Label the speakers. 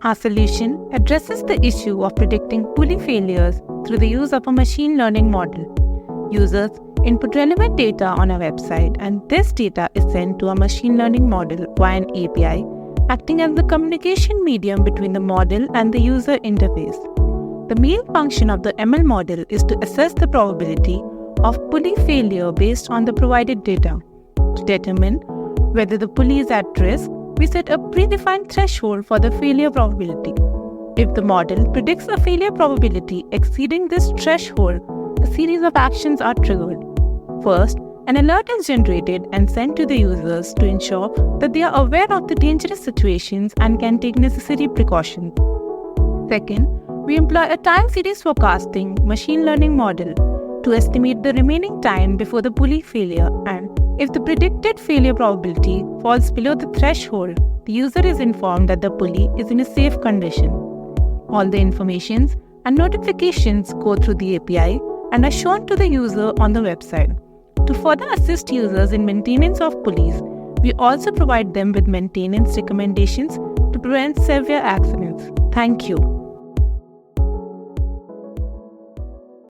Speaker 1: Our solution addresses the issue of predicting pulley failures through the use of a machine learning model. Users input relevant data on our website, and this data is sent to a machine learning model via an API, acting as the communication medium between the model and the user interface. The main function of the ML model is to assess the probability of pulley failure based on the provided data. To determine whether the pulley is at risk, we set a predefined threshold for the failure probability. If the model predicts a failure probability exceeding this threshold, a series of actions are triggered. First, an alert is generated and sent to the users to ensure that they are aware of the dangerous situations and can take necessary precautions. Second, we employ a time series forecasting machine learning model to estimate the remaining time before the pulley failure, and if the predicted failure probability falls below the threshold, the user is informed that the pulley is in a safe condition. All the informations and notifications go through the API and are shown to the user on the website. To further assist users in maintenance of pulleys, we also provide them with maintenance recommendations to prevent severe accidents. Thank you.